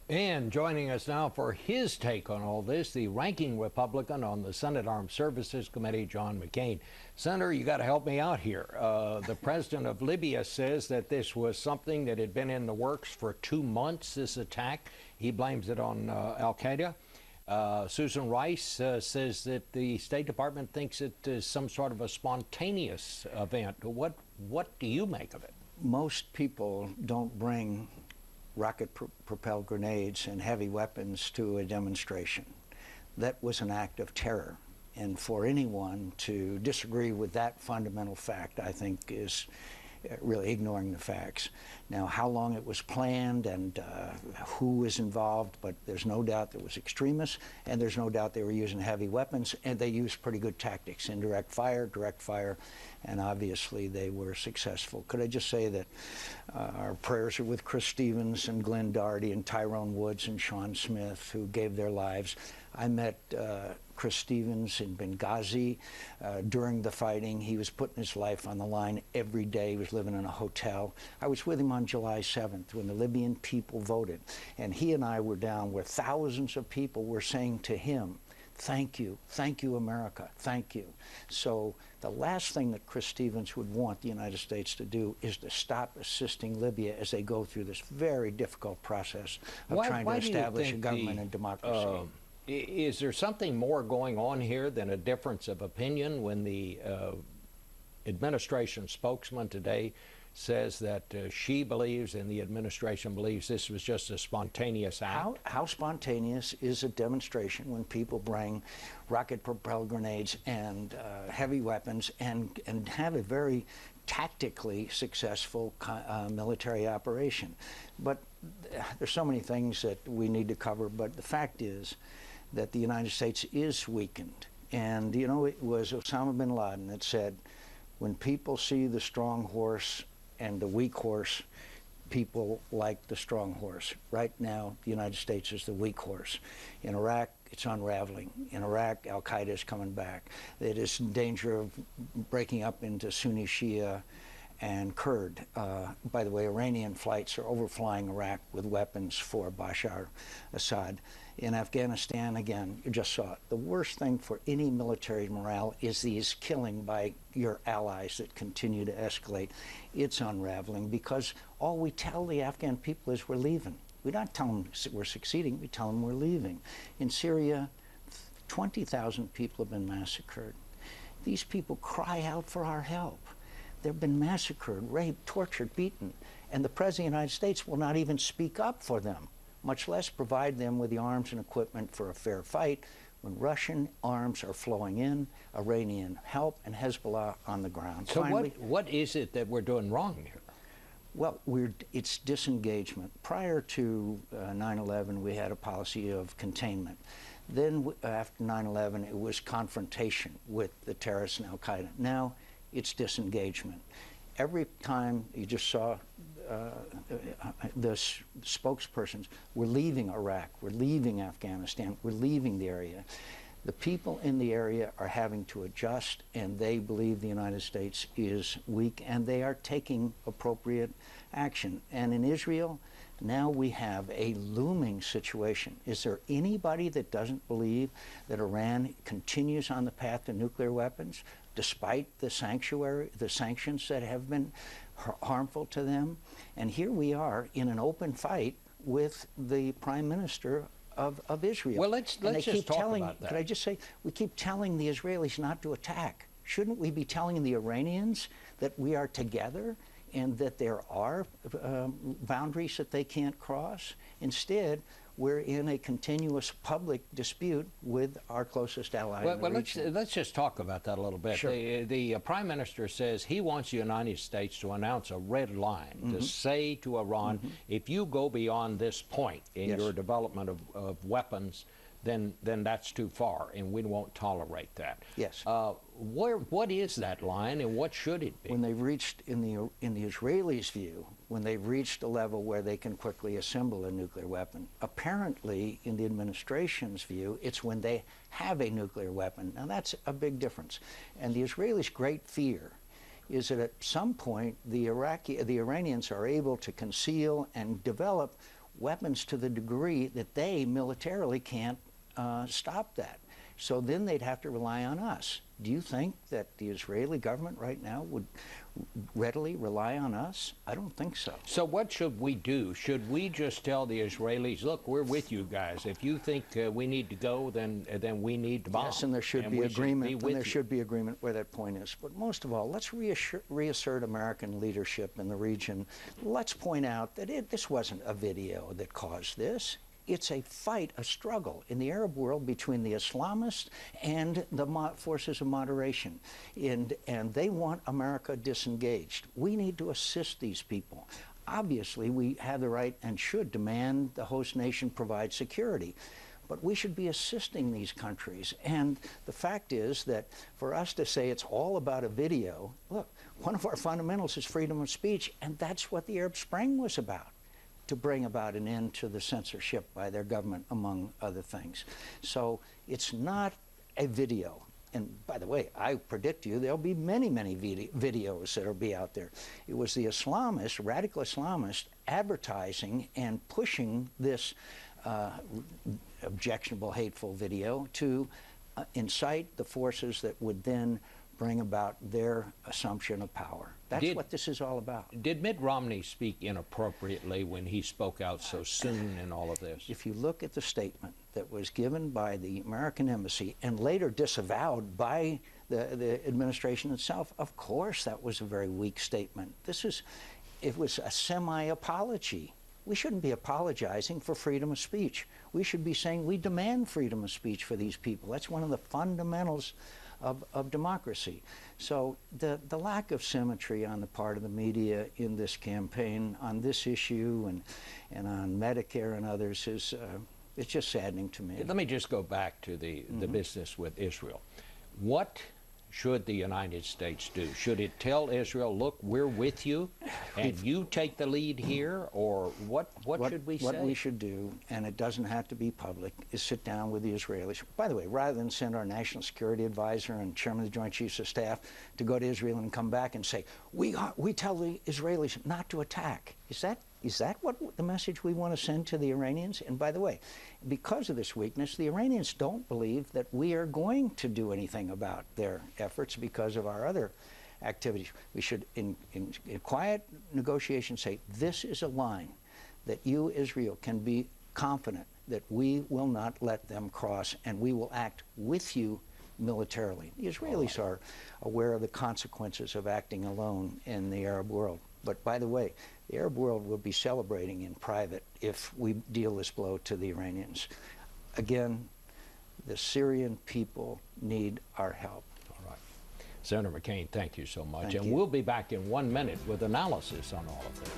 And joining us now for his take on all this, the ranking Republican on the Senate Armed Services Committee, John McCain. Senator, you got to help me out here. The president of Libya says that this was something that had been in the works for 2 months, this attack. He blames it on al-Qaeda. Susan Rice says that the State Department thinks it is some sort of a spontaneous event. What do you make of it? Most people don't bring rocket-propelled grenades and heavy weapons to a demonstration. That was an act of terror. And for anyone to disagree with that fundamental fact, I think, is really ignoring the facts. Now, how long it was planned and who was involved, but there's no doubt there was extremists, and there's no doubt they were using heavy weapons, and they used pretty good tactics, indirect fire, direct fire, and obviously they were successful. Could I just say that our prayers are with Chris Stevens and Glenn Doherty and Tyrone Woods and Sean Smith, who gave their lives. I met Chris Stevens in Benghazi during the fighting. He was putting his life on the line every day. He was living in a hotel. I was with him on July 7th when the Libyan people voted. And he and I were down where thousands of people were saying to him, thank you, America, thank you. So the last thing that Chris Stevens would want the United States to do is to stop assisting Libya as they go through this very difficult process of trying to establish a government and democracy. Is there something more going on here than a difference of opinion when the administration spokesman today says that she believes and the administration believes this was just a spontaneous act? How spontaneous is a demonstration when people bring rocket-propelled grenades and heavy weapons and have a very tactically successful military operation? But there's so many things that we need to cover, but the fact is that the United States is weakened. And, you know, it was Osama bin Laden that said, when people see the strong horse and the weak horse, people like the strong horse. Right now, the United States is the weak horse. In Iraq, it's unraveling. In Iraq, al-Qaeda is coming back. It is in danger of breaking up into Sunni Shia and Kurd. By the way, Iranian flights are overflying Iraq with weapons for Bashar Assad. In Afghanistan, again, you just saw it. The worst thing for any military morale is these killing by your allies that continue to escalate. It's unraveling because all we tell the Afghan people is we're leaving. We don't tell them we're succeeding, we tell them we're leaving. In Syria, 20,000 people have been massacred. These people cry out for our help. They've been massacred, raped, tortured, beaten, and the President of the United States will not even speak up for them, much less provide them with the arms and equipment for a fair fight when Russian arms are flowing in, Iranian help, and Hezbollah on the ground. So finally, what is it that we're doing wrong here? Well, it's disengagement. Prior to 9/11, we had a policy of containment. Then after 9/11, it was confrontation with the terrorists and al-Qaeda. Now it's disengagement. Every time you just saw the spokespersons, we're leaving Iraq, we're leaving Afghanistan, we're leaving the area. The people in the area are having to adjust, and they believe the United States is weak, and they are taking appropriate action. And in Israel, now we have a looming situation. Is there anybody that doesn't believe that Iran continues on the path to nuclear weapons, despite the sanctions that have been harmful to them? And here we are in an open fight with the Prime Minister of Israel. Well, let's just talk about that. Could I just say, we keep telling the Israelis not to attack. Shouldn't we be telling the Iranians that we are together and that there are boundaries that they can't cross? Instead, we're in a continuous public dispute with our closest ally. Well, let's just talk about that a little bit. Sure. The Prime Minister says he wants the United States to announce a red line, to say to Iran, if you go beyond this point in your development of weapons, then that's too far, and we won't tolerate that. Yes. What is that line, and what should it be? When they've reached, in the Israelis' view, when they've reached a level where they can quickly assemble a nuclear weapon. Apparently, in the administration's view, it's when they have a nuclear weapon. Now, that's a big difference. And the Israelis' great fear is that at some point, the Iranians are able to conceal and develop weapons to the degree that they militarily can't stop that. So then they'd have to rely on us. Do you think that the Israeli government right now would readily rely on us? I don't think so. So what should we do? Should we just tell the Israelis, look, we're with you guys. If you think we need to go, then we need to bomb. Yes, and there should be agreement. And there should be agreement where that point is. But most of all, let's reassert American leadership in the region. Let's point out that this wasn't a video that caused this. It's a fight, a struggle in the Arab world between the Islamists and the forces of moderation. And they want America disengaged. We need to assist these people. Obviously, we have the right and should demand the host nation provide security. But we should be assisting these countries. And the fact is that for us to say it's all about a video, look, one of our fundamentals is freedom of speech, and that's what the Arab Spring was about, to bring about an end to the censorship by their government, among other things. So it's not a video. And by the way, I predict you there'll be many, many videos that'll be out there. It was the Islamists, radical Islamists, advertising and pushing this objectionable, hateful video to incite the forces that would then bring about their assumption of power. That's what this is all about. Did Mitt Romney speak inappropriately when he spoke out so soon in all of this? If you look at the statement that was given by the American embassy and later disavowed by the administration itself, of course that was a very weak statement. It was a semi-apology. We shouldn't be apologizing for freedom of speech. We should be saying we demand freedom of speech for these people. That's one of the fundamentals of democracy. So the lack of symmetry on the part of the media in this campaign on this issue and on Medicare and others is it's just saddening to me. Let me just go back to the business with Israel. What should the United States do? Should it tell Israel, look, we're with you, and you take the lead here, or what should we say? What we should do, and it doesn't have to be public, is sit down with the Israelis. By the way, rather than send our national security advisor and chairman of the Joint Chiefs of Staff to go to Israel and come back and say, we tell the Israelis not to attack. Is that what the message we want to send to the Iranians? And by the way, because of this weakness, the Iranians don't believe that we are going to do anything about their efforts because of our other activities. We should, in quiet negotiation, say, this is a line that you, Israel, can be confident that we will not let them cross, and we will act with you militarily. The Israelis are aware of the consequences of acting alone in the Arab world. But by the way, the Arab world will be celebrating in private if we deal this blow to the Iranians. Again, the Syrian people need our help. All right. Senator McCain, thank you so much. Thank and you. We'll be back in 1 minute with analysis on all of this.